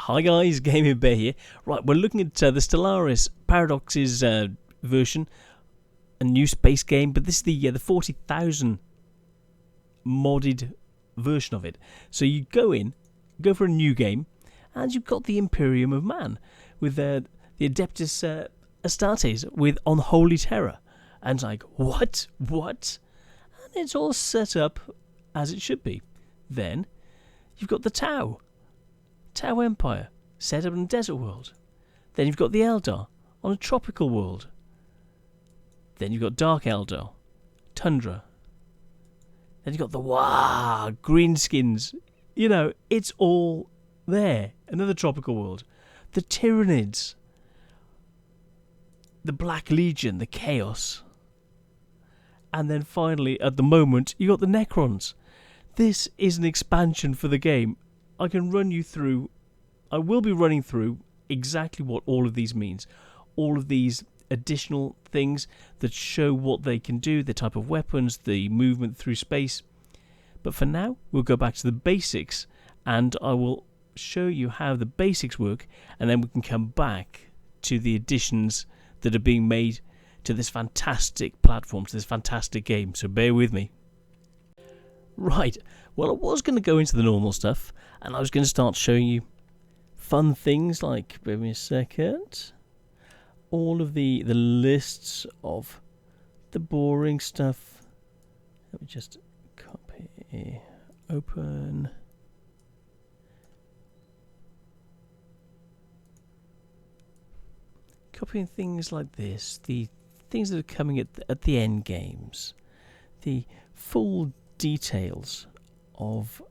Hi guys, Gaming Bear here. Right, we're looking at the Stellaris Paradox's version, a new space game, but this is the 40,000 modded version of it. So you go for a new game, and you've got the Imperium of Man with the Adeptus Astartes with Unholy Terror, and it's like what? And it's all set up as it should be. Then you've got the Tau Empire, set up in a desert world. Then you've got the Eldar on a tropical world. Then you've got Dark Eldar, Tundra. Then you've got the Greenskins. You know, it's all there. Another tropical world. The Tyranids, the Black Legion, the Chaos. And then finally, at the moment, you got the Necrons. This is an expansion for the game. I will be running through exactly what all of these means. All of these additional things that show what they can do, the type of weapons, the movement through space. But for now, we'll go back to the basics, and I will show you how the basics work, and then we can come back to the additions that are being made to this fantastic platform, to this fantastic game. So bear with me. Right, well, I was going to go into the normal stuff, and I was going to start showing you fun things like, give me a second, all of the lists of the boring stuff. Let me just copy, open. Copying things like this, the things that are coming at the end games, the full details of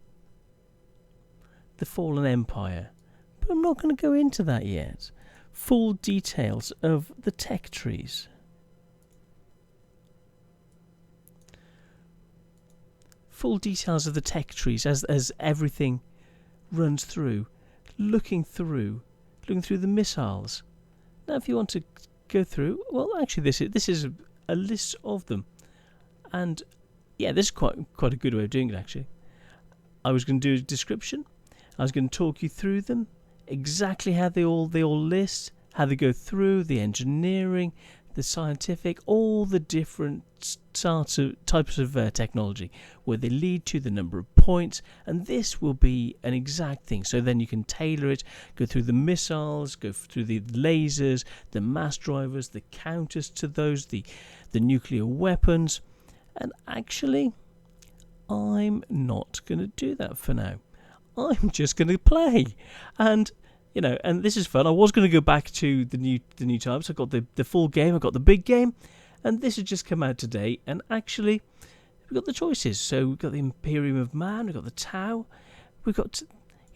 the Fallen Empire, but I'm not going to go into that yet. Full details of the tech trees. Full details of the tech trees as everything runs through, looking through the missiles. Now, if you want to go through, well, actually, this is a list of them, and yeah, this is quite a good way of doing it. Actually, I was going to do a description. I was going to talk you through them, exactly how they all list, how they go through the engineering, the scientific, all the different types of technology, where they lead to, the number of points, and this will be an exact thing. So then you can tailor it, go through the missiles, go through the lasers, the mass drivers, the counters to those, the nuclear weapons. And actually, I'm not going to do that for now. I'm just going to play. And, you know, and this is fun. I was going to go back to the new types. I got the full game. I got the big game. And this has just come out today. And actually, we've got the choices. So we've got the Imperium of Man. We've got the Tau. We've got,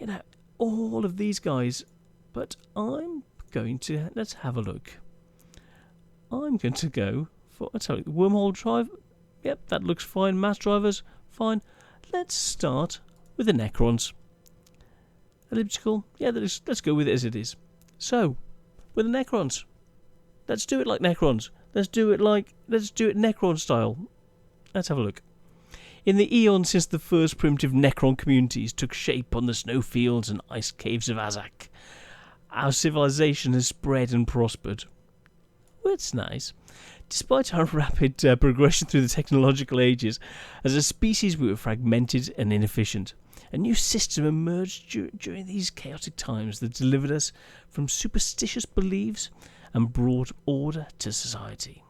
you know, all of these guys. But I'm going to, let's have a look. I'm going to go for, wormhole drive. Yep, that looks fine. Mass drivers, fine. Let's start with the Necrons. Elliptical, yeah, let's go with it as it is. So, with the Necrons, let's do it like Necrons. Let's do it Necron style. Let's have a look. In the eons since the first primitive Necron communities took shape on the snowfields and ice caves of Azak, our civilization has spread and prospered. Well, it's nice. Despite our rapid progression through the technological ages, as a species we were fragmented and inefficient. A new system emerged during these chaotic times that delivered us from superstitious beliefs and brought order to society.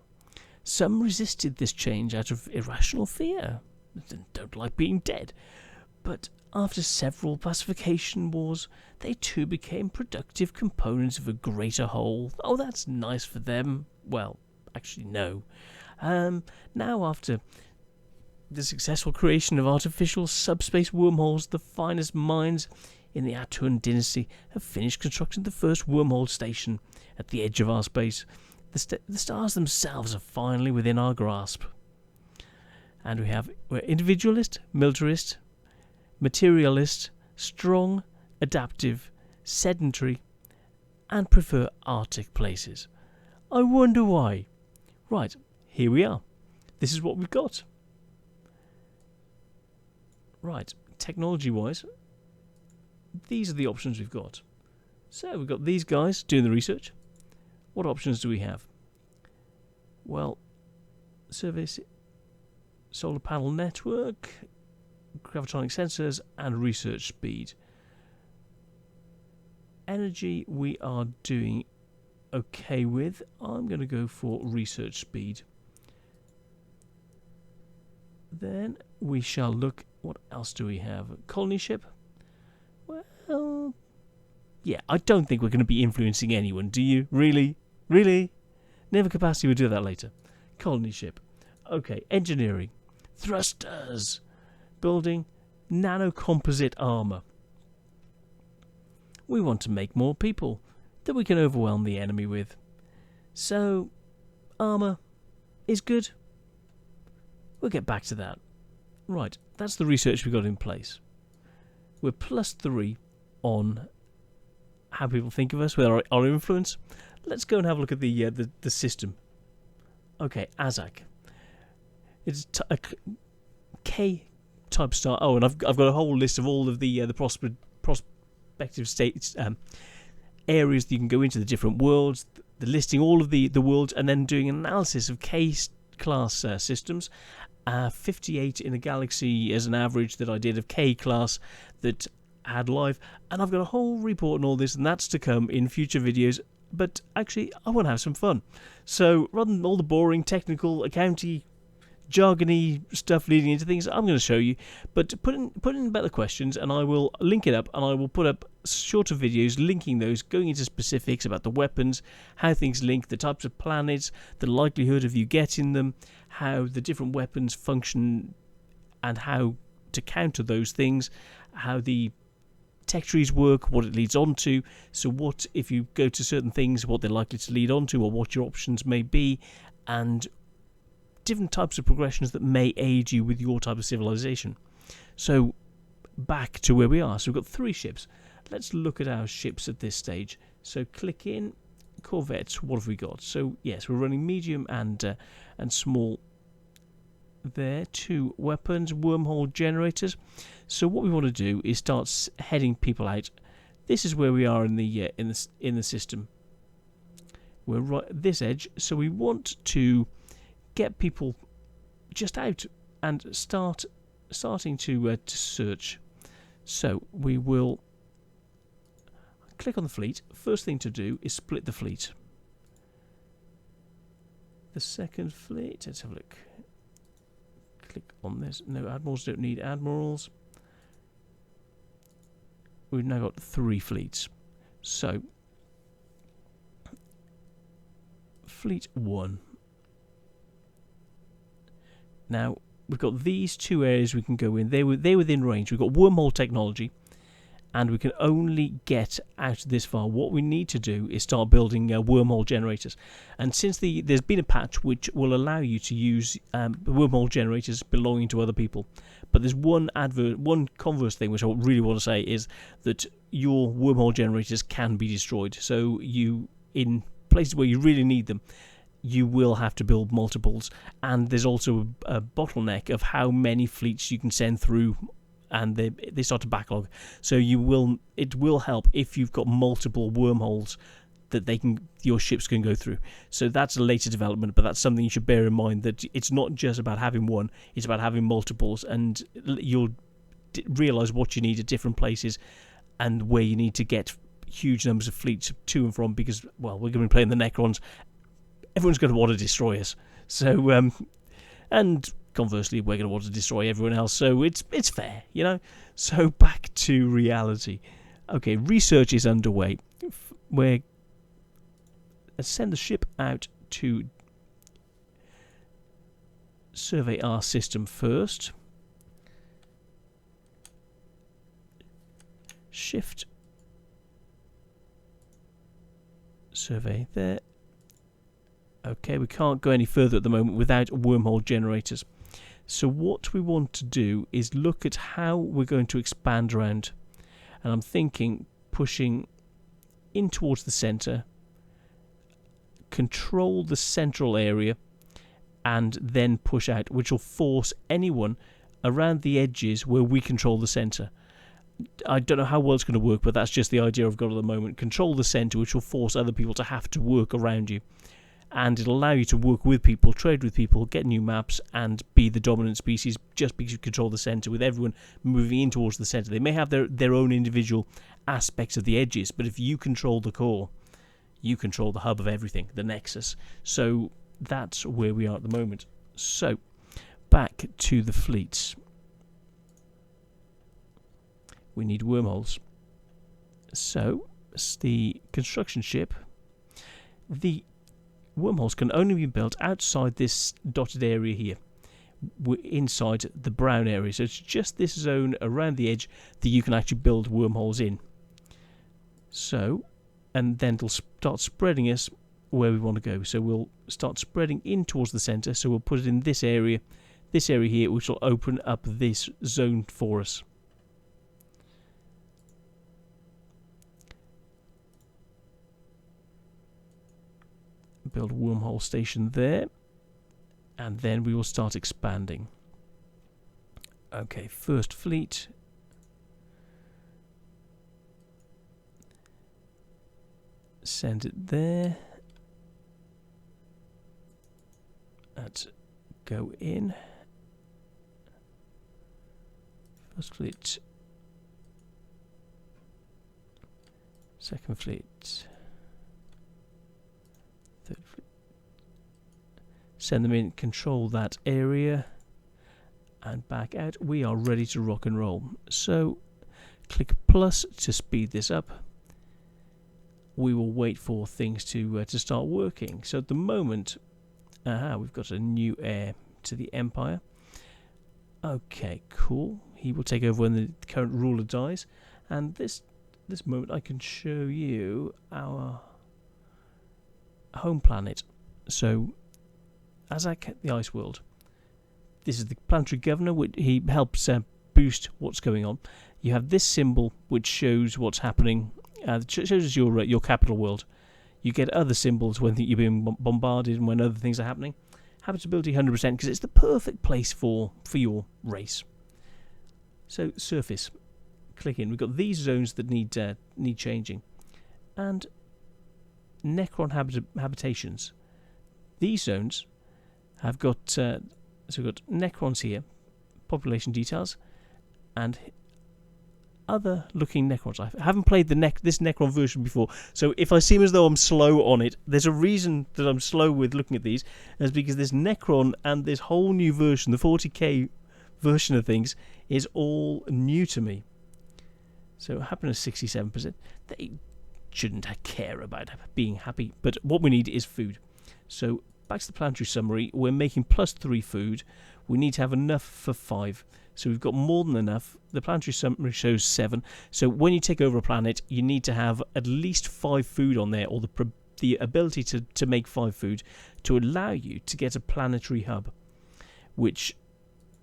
Some resisted this change out of irrational fear, don't like being dead, but after several pacification wars, they too became productive components of a greater whole. Oh, that's nice for them. Well, actually, no. Now, after the successful creation of artificial subspace wormholes, the finest minds in the Atun dynasty have finished constructing the first wormhole station at the edge of our space. The stars themselves are finally within our grasp. And we're individualist, militarist, materialist, strong, adaptive, sedentary, and prefer Arctic places. I wonder why. Right, here we are. This is what we've got. Right, technology-wise, these are the options we've got. So we've got these guys doing the research. What options do we have? Well, service, solar panel network, gravitonic sensors, and research speed. Energy we are doing okay with. I'm going to go for research speed. Then we shall look, what else do we have? Colony ship? Well, yeah, I don't think we're going to be influencing anyone, do you? Really? Really? Naval capacity, we'll do that later. Colony ship. Okay, engineering. Thrusters. Building nanocomposite armour. We want to make more people that we can overwhelm the enemy with. So, armour is good. We'll get back to that. Right, that's the research we've got in place. We're +3 on how people think of us, with our influence. Let's go and have a look at the system. Okay, Azak. It's a K type star. Oh, and I've got a whole list of all of the prospective states, areas that you can go into, the different worlds, the listing all of the worlds, and then doing an analysis of K class systems. 58 in a galaxy as an average that I did of K class that had life, and I've got a whole report and all this, and that's to come in future videos. But actually, I want to have some fun. So rather than all the boring technical, accounty, jargony stuff leading into things, I'm going to show you. But put in better questions, and I will link it up, and I will put up shorter videos linking those, going into specifics about the weapons, how things link, the types of planets, the likelihood of you getting them, how the different weapons function, and how to counter those things, how the tech trees work, what it leads on to. So what if you go to certain things, what they're likely to lead on to, or what your options may be, and different types of progressions that may aid you with your type of civilization. So back to where we are. So we've got 3 ships. Let's look at our ships at this stage. So click in Corvettes. What have we got? So yes, we're running medium and small there. 2 weapons, wormhole generators. So what we want to do is start heading people out. This is where we are in the system. We're right at this edge, so we want to get people just out and starting to search. So we will click on the fleet. First thing to do is split the fleet. The second fleet, let's have a look. Click on this. No, admirals don't need admirals. We've now got 3 fleets. So fleet 1. Now we've got these 2 areas we can go in. They're within range. We've got wormhole technology, and we can only get out this far. What we need to do is start building wormhole generators. And since there's been a patch which will allow you to use wormhole generators belonging to other people, but there's one converse thing which I really want to say is that your wormhole generators can be destroyed. So you, in places where you really need them, you will have to build multiples, and there's also a bottleneck of how many fleets you can send through, and they start to backlog. So it will help if you've got multiple wormholes that your ships can go through. So that's a later development, but that's something you should bear in mind, that it's not just about having one, it's about having multiples, and you'll realise what you need at different places and where you need to get huge numbers of fleets to and from, because, well, we're going to be playing the Necrons. Everyone's going to want to destroy us. So, and conversely, we're going to want to destroy everyone else. So it's fair, you know. So back to reality. Okay, research is underway. Let's send the ship out to survey our system first. Shift. Survey there. Okay, we can't go any further at the moment without wormhole generators. So what we want to do is look at how we're going to expand around. And I'm thinking pushing in towards the centre, control the central area, and then push out, which will force anyone around the edges where we control the centre. I don't know how well it's going to work, but that's just the idea I've got at the moment. Control the centre, which will force other people to have to work around you. And it'll allow you to work with people, trade with people, get new maps, and be the dominant species just because you control the centre, with everyone moving in towards the centre. They may have their own individual aspects of the edges, but if you control the core, you control the hub of everything, the nexus. So that's where we are at the moment. So, back to the fleets. We need wormholes. So, it's the construction ship. The wormholes can only be built outside this dotted area here. We're inside the brown area. So it's just this zone around the edge that you can actually build wormholes in. So, and then it'll start spreading us where we want to go. So we'll start spreading in towards the centre. So we'll put it in this area here, which will open up this zone for us. Build a wormhole station there, and then we will start expanding. Okay, first fleet. Send it there. Let's go in. First fleet. Second fleet. Third fleet. Send them in, control that area, and back out. We are ready to rock and roll. So click plus to speed this up. We will wait for things to start working. So at the moment, we've got a new heir to the Empire. Okay, cool. He will take over when the current ruler dies. And this moment I can show you our home planet. So Azak, the Ice World. This is the planetary governor, which he helps boost what's going on. You have this symbol which shows what's happening. It shows your capital world. You get other symbols when you're being bombarded and when other things are happening. Habitability 100% because it's the perfect place for your race. So surface, click in. We've got these zones that need changing, and Necron habitations. These zones have got so we've got Necrons here, population details, and other looking Necrons. I haven't played this Necron version before, so if I seem as though I'm slow on it, there's a reason that I'm slow with looking at these. That's because this Necron and this whole new version, the 40K version of things, is all new to me. So happiness 67%. They shouldn't care about being happy, but what we need is food. So back to the planetary summary. We're making +3 food. We need to have enough for 5. So we've got more than enough. The planetary summary shows 7. So when you take over a planet, you need to have at least 5 food on there, or the ability to make 5 food to allow you to get a planetary hub, which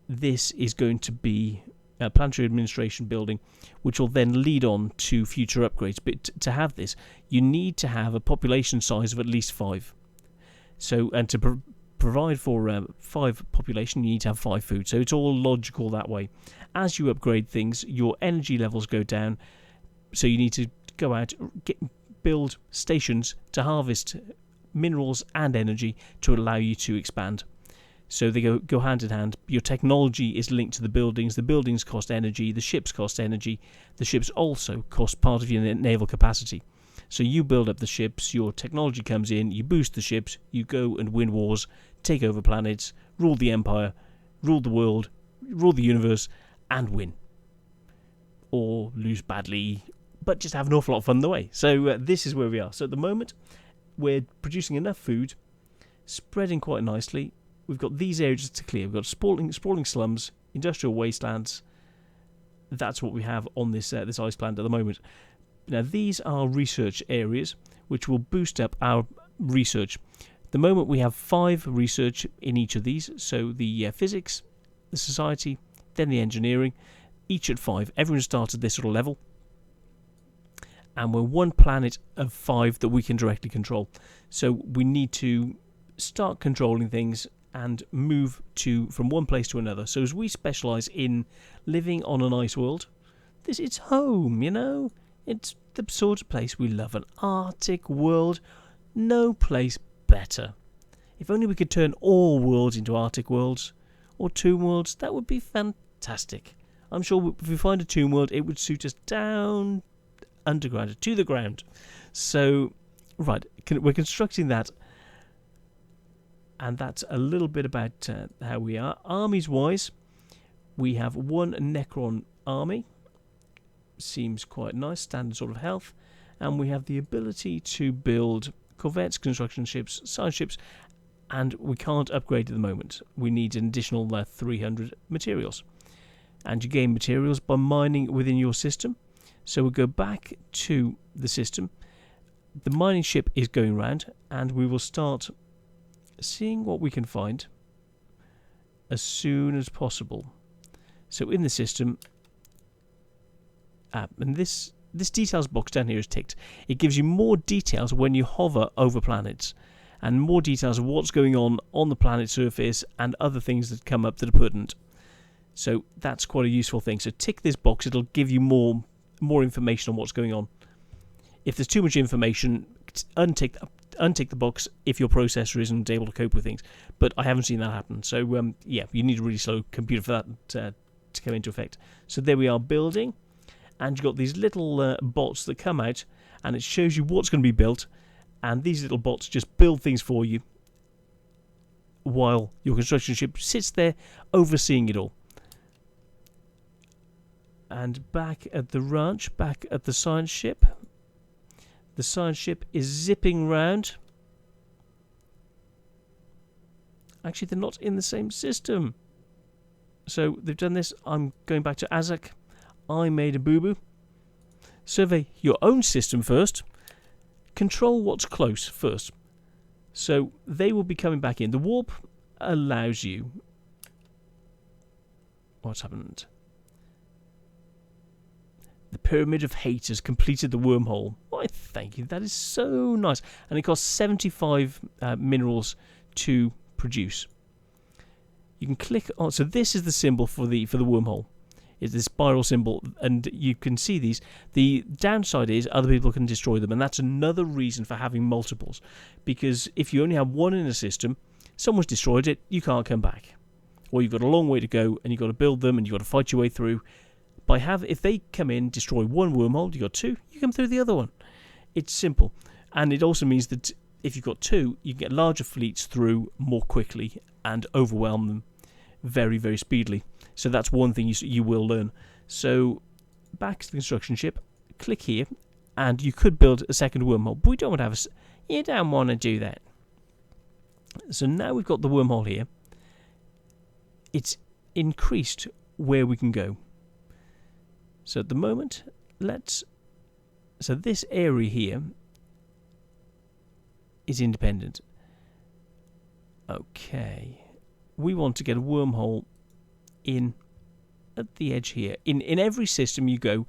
this is going to be a planetary administration building, which will then lead on to future upgrades. But to have this, you need to have a population size of at least 5. So, and to provide for 5 population, you need to have 5 food. So it's all logical that way. As you upgrade things, your energy levels go down. So you need to go out, build stations to harvest minerals and energy to allow you to expand. So they go hand in hand. Your technology is linked to the buildings. The buildings cost energy. The ships cost energy. The ships also cost part of your naval capacity. So you build up the ships, your technology comes in, you boost the ships, you go and win wars, take over planets, rule the empire, rule the world, rule the universe, and win. Or lose badly, but just have an awful lot of fun the way. So this is where we are. So at the moment, we're producing enough food, spreading quite nicely. We've got these areas to clear. We've got sprawling slums, industrial wastelands. That's what we have on this ice planet at the moment. Now these are research areas which will boost up our research. At the moment we have 5 research in each of these. So the physics, the society, then the engineering, each at 5. Everyone starts at this sort of level. And we're one planet of 5 that we can directly control. So we need to start controlling things and move from one place to another. So as we specialise in living on an ice world, it's home, you know. It's the sort of place we love, an Arctic world. No place better. If only we could turn all worlds into Arctic worlds, or Tomb worlds, that would be fantastic. I'm sure if we find a Tomb world, it would suit us down underground, to the ground. So, right, we're constructing that. And that's a little bit about how we are. Armies-wise, we have one Necron army. Seems quite nice, standard sort of health. And we have the ability to build corvettes, construction ships, science ships, and we can't upgrade at the moment. We need an additional 300 materials. And you gain materials by mining within your system. So we'll go back to the system. The mining ship is going round, and we will start seeing what we can find as soon as possible. So in the system, and this details box down here is ticked. It gives you more details when you hover over planets, and more details of what's going on the planet surface and other things that come up that are pertinent. So that's quite a useful thing. So tick this box, it'll give you more information on what's going on. If there's too much information, untick the box if your processor isn't able to cope with things. But I haven't seen that happen. So yeah, you need a really slow computer for that to come into effect. So there we are building, and you've got these little bots that come out, and it shows you what's going to be built, and these little bots just build things for you while your construction ship sits there overseeing it all. And back at the ranch, back at the science ship. The science ship is zipping round. Actually, they're not in the same system. So they've done this. I'm going back to Azak. I made a boo-boo. Survey your own system first. Control what's close first. So they will be coming back in. The warp allows you... What's happened? The Pyramid of Hate has completed the wormhole. Why, thank you. That is so nice. And it costs 75 minerals to produce. You can click on... So this is the symbol for the wormhole. It's the spiral symbol. And you can see these. The downside is other people can destroy them. And that's another reason for having multiples. Because if you only have one in a system, someone's destroyed it, you can't come back. Or you've got a long way to go, and you've got to build them, and you've got to fight your way through. If they come in, destroy one wormhole, you got two, you come through the other one. It's simple. And it also means that if you've got two, you can get larger fleets through more quickly and overwhelm them very, very speedily. So that's one thing you will learn. So back to the construction ship, click here, and you could build a second wormhole. But we don't want to have you don't want to do that. So now we've got the wormhole here. It's increased where we can go. So at the moment, so this area here is independent. Okay. We want to get a wormhole in at the edge here. In every system you go,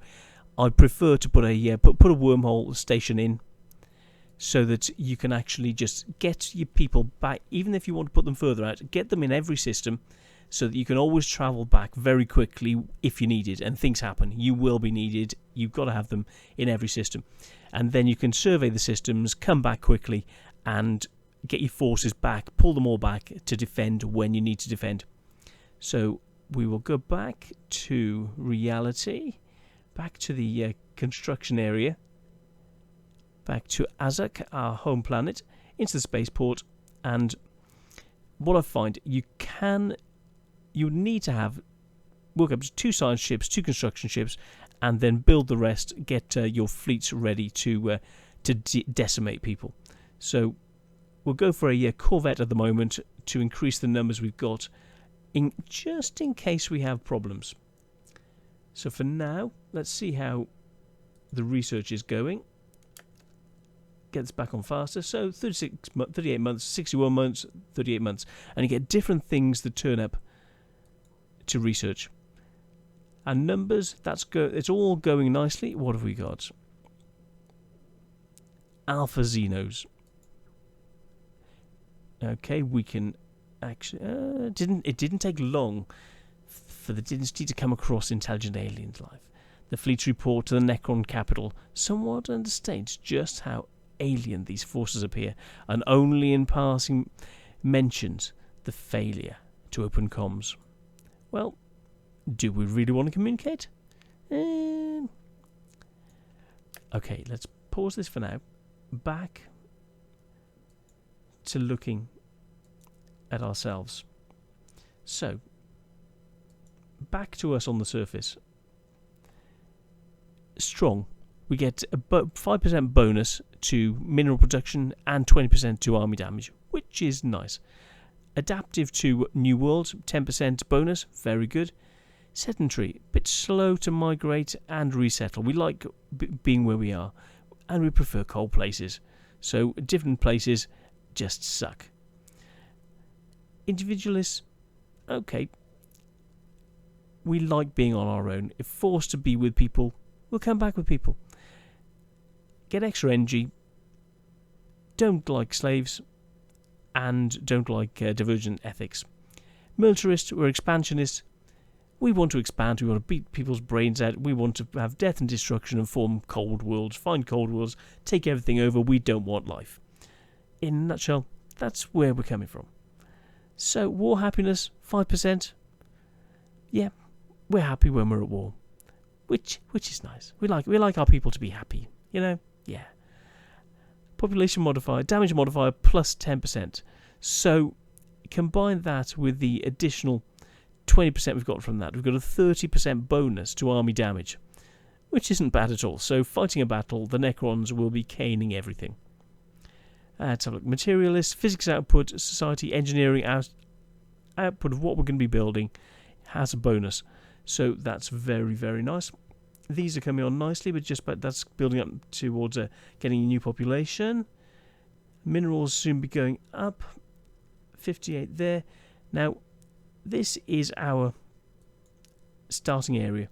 I'd prefer to put a put a wormhole station in so that you can actually just get your people back, even if you want to put them further out, get them in every system, so that you can always travel back very quickly if you need it. And things happen. You will be needed. You've got to have them in every system. And then you can survey the systems, come back quickly, and get your forces back, pull them all back to defend when you need to defend. So we will go back to reality, back to the construction area, back to Azak, our home planet, into the spaceport. And what I find, you need to work up to 2 science ships, 2 construction ships, and then build the rest, get your fleets ready to decimate people. So we'll go for a corvette at the moment to increase the numbers we've got, just in case we have problems. So for now, let's see how the research is going. Get this back on faster. So 38 months, 61 months, 38 months. And you get different things that turn up to research. And numbers, it's all going nicely. What have we got? Alpha Xenos. Okay, we can actually... it didn't take long for the dynasty to come across intelligent aliens life. The fleet's report to the Necron capital somewhat understates just how alien these forces appear, and only in passing mentions the failure to open comms. Well, do we really want to communicate? Okay, let's pause this for now. Back to looking at ourselves. So, back to us on the surface. Strong. We get a 5% bonus to mineral production and 20% to army damage, which is nice. Adaptive to new worlds, 10% bonus, very good. Sedentary, bit slow to migrate and resettle. We like being where we are, and we prefer cold places. So different places just suck. Individualists, okay. We like being on our own. If forced to be with people, we'll come back with people. Get extra energy. Don't like slaves, and don't like divergent ethics. Militarists, we're expansionists. We want to expand, we want to beat people's brains out, we want to have death and destruction and form cold worlds, find cold worlds, take everything over, we don't want life. In a nutshell, that's where we're coming from. So, war happiness, 5%. Yeah, we're happy when we're at war. Which is nice. We like our people to be happy, you know? Yeah. Population modifier, damage modifier, plus 10%. So, combine that with the additional 20% we've got from that. We've got a 30% bonus to army damage, which isn't bad at all. So fighting a battle, the Necrons will be caning everything. Let's have a look. Materialist, physics output, society, engineering output of what we're going to be building has a bonus. So that's very, very nice. These are coming on nicely, but that's building up towards getting a new population. Minerals soon be going up. 58 there. Now, this is our starting area.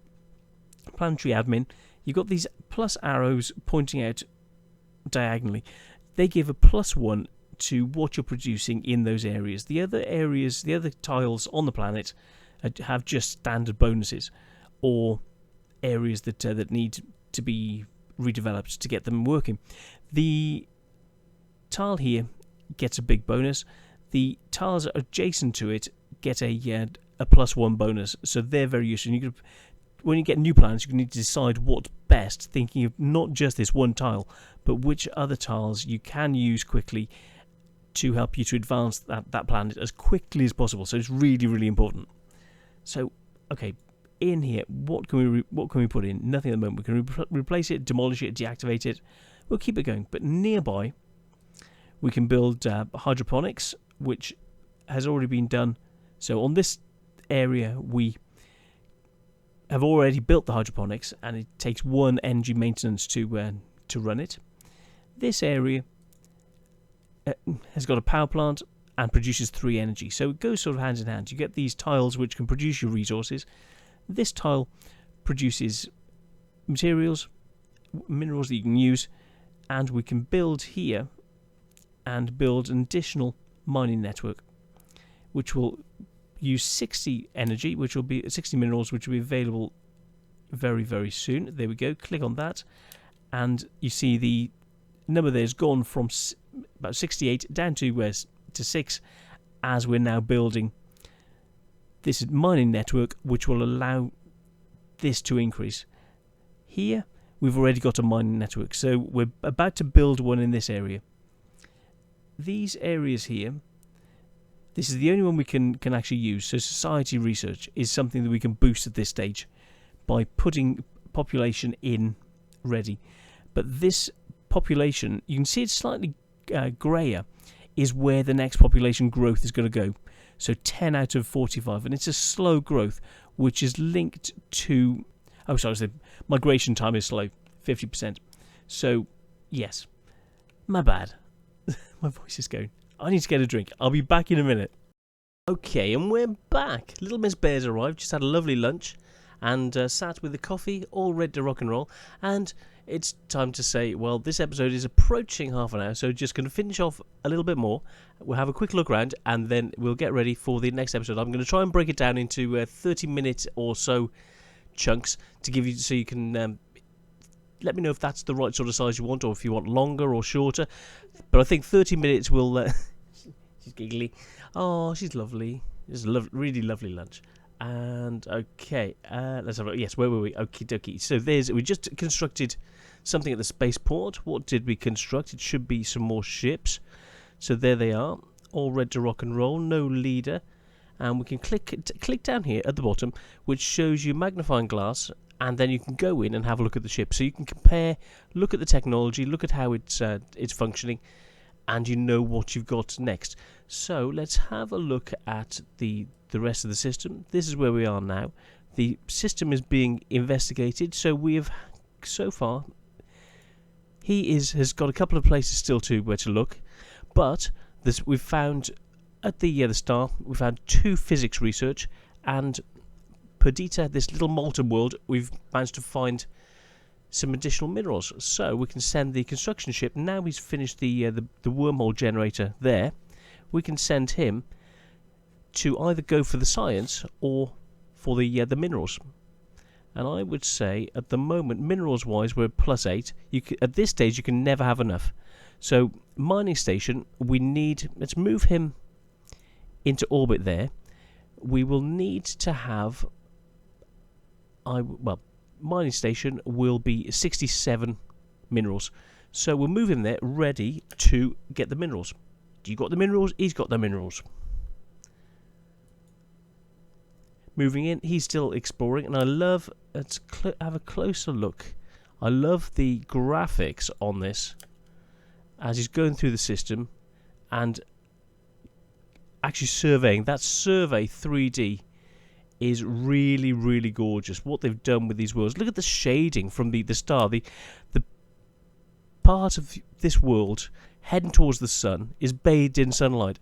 Planetary admin. You've got these plus arrows pointing out diagonally. They give a +1 to what you're producing in those areas. The other areas, the other tiles on the planet have just standard bonuses, or areas that need to be redeveloped to get them working. The tile here gets a big bonus. The tiles adjacent to it get a +1 bonus, so they're very useful. When you get new plans, you need to decide what's best, thinking of not just this one tile, but which other tiles you can use quickly to help you to advance that planet as quickly as possible. So it's really, really important. So, okay, in here, what can we put in? Nothing at the moment. We can replace it, demolish it, deactivate it. We'll keep it going. But nearby, we can build hydroponics, which has already been done. So on this area, we have already built the hydroponics, and it takes 1 energy maintenance to run it. This area has got a power plant and produces 3 energy, so it goes sort of hand in hand. You get these tiles which can produce your resources. This tile produces materials, minerals that you can use, and we can build here and build an additional mining network, which will use 60 energy, which will be 60 minerals, which will be available very, very soon. There we go. Click on that, and you see the number there has gone from about 68 down to 6, as we're now building this mining network, which will allow this to increase. Here, we've already got a mining network, so we're about to build one in this area. These areas here, this is the only one we can actually use. So society research is something that we can boost at this stage by putting population in ready. But this population, you can see it's slightly grayer, is where the next population growth is going to go. So 10 out of 45, and it's a slow growth, which is linked to... Oh, sorry, the migration time is slow, 50%. So, yes, my bad. My voice is going. I need to get a drink. I'll be back in a minute. Okay, and we're back. Little Miss Bear's arrived, just had a lovely lunch, and sat with the coffee, all ready to rock and roll. And it's time to say, well, this episode is approaching half an hour, so just going to finish off a little bit more. We'll have a quick look around, and then we'll get ready for the next episode. I'm going to try and break it down into 30 minutes or so, chunks to give you, so you can let me know if that's the right sort of size you want, or if you want longer or shorter. But I think 30 minutes will... she's giggly. Oh, she's lovely. It's a really lovely lunch. And, okay, let's have a look. Yes, where were we? Okie dokie. So we just constructed something at the spaceport. What did we construct? It should be some more ships. So there they are, all ready to rock and roll. No leader. And we can click down here at the bottom, which shows you magnifying glass, and then you can go in and have a look at the ship. So you can compare, look at the technology, look at how it's functioning, and you know what you've got next. So let's have a look at the rest of the system. This is where we are now. The system is being investigated. So we have, so far, has got a couple of places still to where to look, but we've found at the star, we found 2 physics research, and Perdita, this little molten world, we've managed to find some additional minerals. So we can send the construction ship. Now he's finished the wormhole generator there, we can send him to either go for the science or for the minerals. And I would say at the moment, minerals wise, we're +8. At this stage you can never have enough. So mining station, let's move him into orbit there. We will need to have mining station will be 67 minerals. So we'll move him there, ready to get the minerals. You got the minerals? He's got the minerals. Moving in, he's still exploring, and I love. Let's have a closer look. I love the graphics on this as he's going through the system and actually surveying. That survey 3D is really, really gorgeous. What they've done with these worlds. Look at the shading from the star. The part of this world heading towards the sun is bathed in sunlight.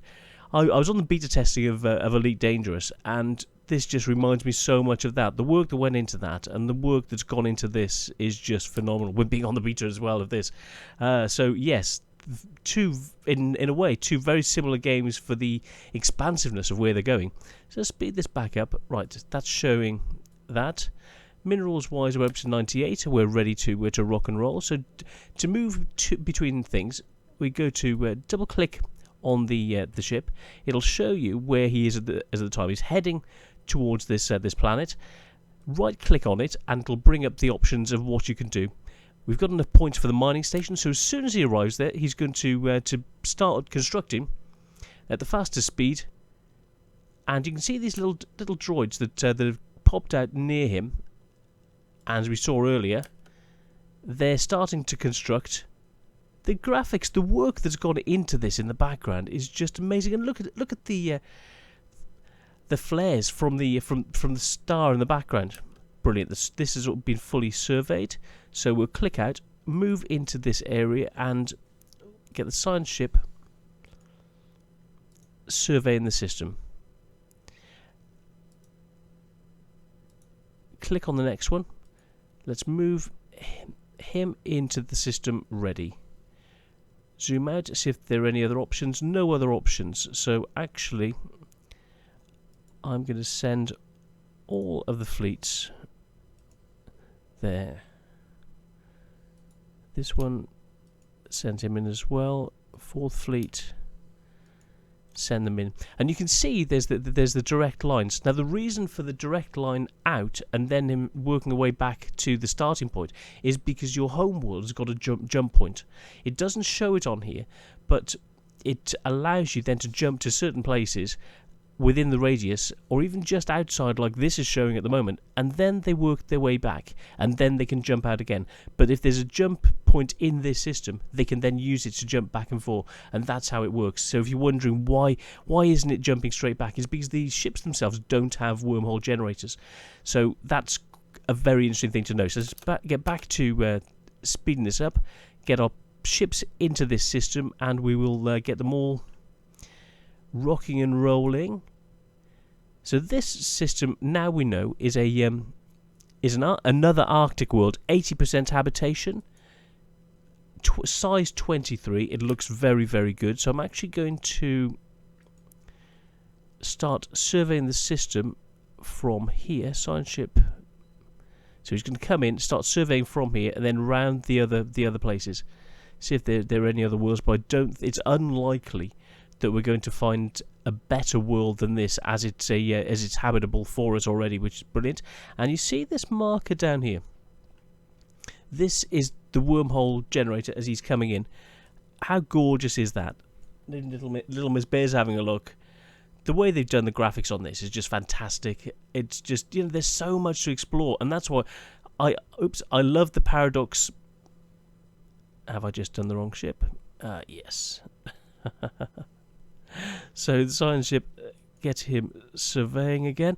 I was on the beta testing of Elite Dangerous, and this just reminds me so much of that. The work that went into that and the work that's gone into this is just phenomenal. We're being on the beta as well of this. So yes, in a way, two very similar games for the expansiveness of where they're going. So let's speed this back up. Right, that's showing that. Minerals wise, we're up to 98. We're ready to rock and roll. So to move between things, we go to double click on the ship. It'll show you where he is at the time. He's heading towards this planet. Right click on it and it'll bring up the options of what you can do. We've got enough points for the mining station, so as soon as he arrives there, he's going to start constructing at the fastest speed. And you can see these little droids that have popped out near him. As we saw earlier, they're starting to construct. The graphics, the work that's gone into this in the background is just amazing. And look at the flares from the star in the background. Brilliant. This has been fully surveyed. So we'll click out, move into this area, and get the science ship surveying the system. Click on the next one. Let's move him into the system ready. Zoom out, see if there are any other options. No other options. So actually, I'm going to send all of the fleets there. This one, send him in as well. 4th fleet, send them in. And you can see there's the direct lines. Now the reason for the direct line out and then him working away back to the starting point is because your home world has got a jump point. It doesn't show it on here, but it allows you then to jump to certain places within the radius, or even just outside like this is showing at the moment, and then they work their way back, and then they can jump out again. But if there's a jump point in this system, they can then use it to jump back and forth, and that's how it works. So if you're wondering why isn't it jumping straight back, it's because these ships themselves don't have wormhole generators. So that's a very interesting thing to know. So let's get back to speeding this up, get our ships into this system, and we will get them all rocking and rolling. So this system, now we know, is another Arctic world. 80% habitation, size 23. It looks very, very good. So I'm actually going to start surveying the system from here. Science ship So he's going to come in, start surveying from here, and then round the other places. See if there are any other worlds, but it's unlikely that we're going to find a better world than this, as it's habitable for us already, which is brilliant. And you see this marker down here. This is the wormhole generator as he's coming in. How gorgeous is that? Little Miss Bear's having a look. The way they've done the graphics on this is just fantastic. It's just, there's so much to explore, and that's why I love the paradox. Have I just done the wrong ship? Yes. So the science ship, get him surveying again.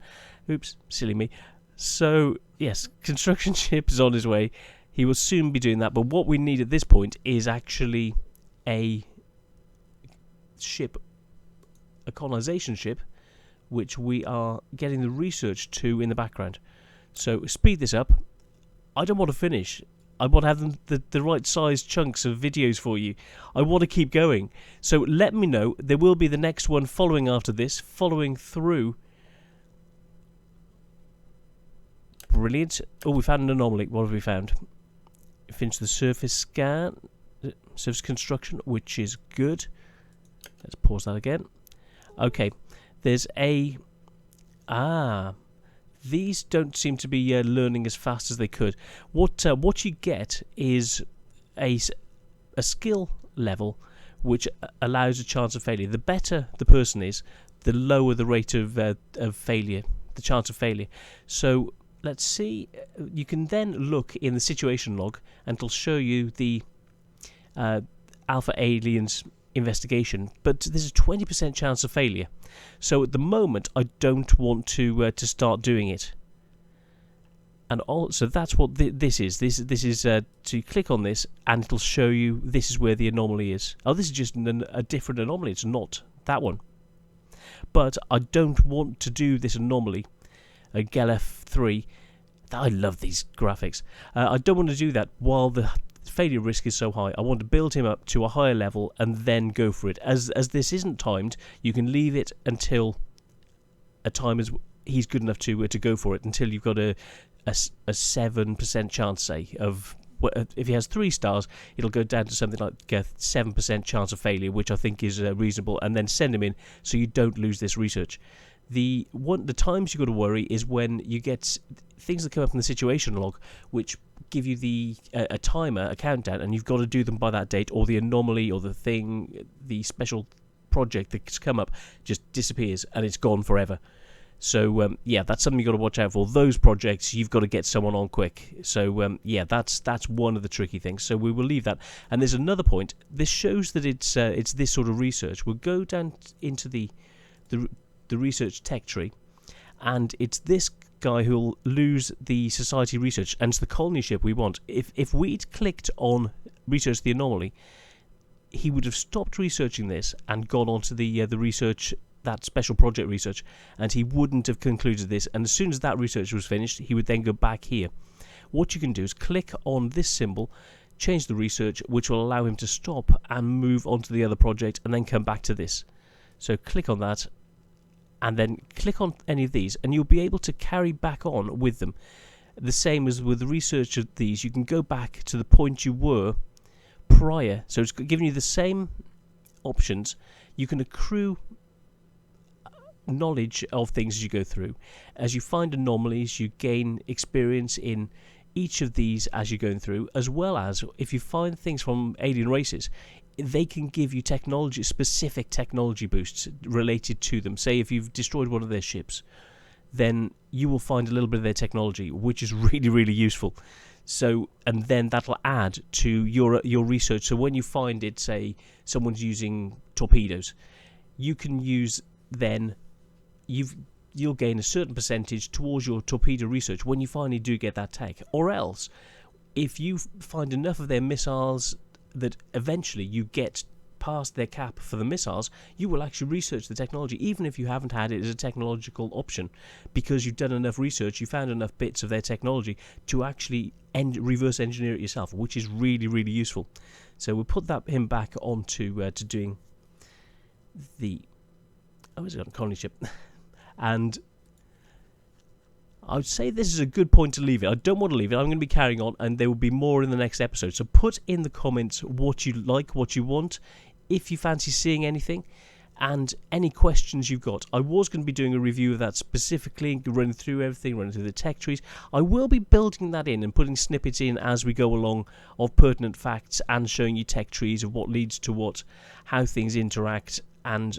Oops, silly me. So yes, construction ship is on his way. He will soon be doing that, but what we need at this point is actually a ship, a colonization ship, which we are getting the research to in the background. So speed this up. I don't want to finish. I want to have the right size chunks of videos for you. I want to keep going. So let me know. There will be the next one following after this, following through. Brilliant. Oh, we found an anomaly. What have we found? Finish the surface scan, surface construction, which is good. Let's pause that again. Okay, there's a... These don't seem to be learning as fast as they could. What you get is a skill level which allows a chance of failure. The better the person is, the lower the rate of failure, the chance of failure. So let's see. You can then look in the situation log, and it'll show you the Alpha Aliens investigation, but there's a 20% chance of failure. So at the moment I don't want to start doing it. And also that's what this is. This is so you click on this and it'll show you this is where the anomaly is. Oh, this is just a different anomaly. It's not that one. But I don't want to do this anomaly, Gelef 3. I love these graphics. I don't want to do that while the failure risk is so high. I want to build him up to a higher level and then go for it. As this isn't timed, you can leave it until a time is he's good enough to go for it, until you've got a 7% chance, say, of... If he has 3 stars, it'll go down to something like a 7% chance of failure, which I think is reasonable, and then send him in so you don't lose this research. The times you've got to worry is when you get things that come up in the situation log, which give you a timer, a countdown, and you've got to do them by that date, or the anomaly or the thing, the special project that's come up just disappears and it's gone forever. So yeah, that's something you've got to watch out for. Those projects, you've got to get someone on quick. So yeah, that's one of the tricky things. So we will leave that. And there's another point. This shows that it's this sort of research. We'll go down into the research tech tree, and it's this guy who'll lose the society research, and it's the colony ship we want. If we'd clicked on research the anomaly, he would have stopped researching this and gone on to the research, that special project research, and he wouldn't have concluded this. And as soon as that research was finished, he would then go back here. What you can do is click on this symbol, change the research, which will allow him to stop and move on to the other project, and then come back to this. So click on that, and then click on any of these, and you'll be able to carry back on with them. The same as with the research of these, you can go back to the point you were prior. So it's giving you the same options. You can accrue knowledge of things as you go through. As you find anomalies, you gain experience in each of these as you're going through, as well as if you find things from alien races, they can give you specific technology boosts related to them. Say if you've destroyed one of their ships, then you will find a little bit of their technology, which is really, really useful. So, and then that'll add to your research. So when you find it, say someone's using torpedoes, you can use then you'll gain a certain percentage towards your torpedo research when you finally do get that tech. Or else, if you find enough of their missiles that eventually you get past their cap for the missiles, you will actually research the technology, even if you haven't had it as a technological option, because you've done enough research, you found enough bits of their technology to actually reverse engineer it yourself, which is really, really useful. So we'll put him back onto to doing the... Oh, he's got a colony ship. And I would say this is a good point to leave it. I don't want to leave it. I'm going to be carrying on, and there will be more in the next episode. So put in the comments what you like, what you want, if you fancy seeing anything, and any questions you've got. I was going to be doing a review of that specifically, running through everything, running through the tech trees. I will be building that in and putting snippets in as we go along of pertinent facts and showing you tech trees of what leads to what, how things interact, and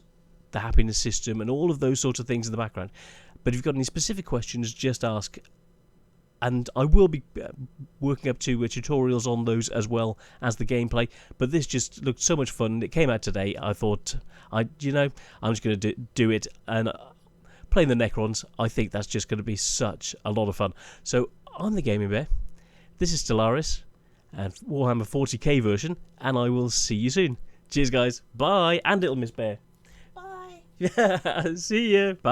the happiness system, and all of those sorts of things in the background. But if you've got any specific questions, just ask. And I will be working up to tutorials on those as well as the gameplay. But this just looked so much fun. It came out today. I thought, I'm just going to do it. And playing the Necrons, I think that's just going to be such a lot of fun. So I'm the Gaming Bear. This is Stellaris and Warhammer 40K version. And I will see you soon. Cheers, guys. Bye. And Little Miss Bear. Bye. Yeah, see you. Bye.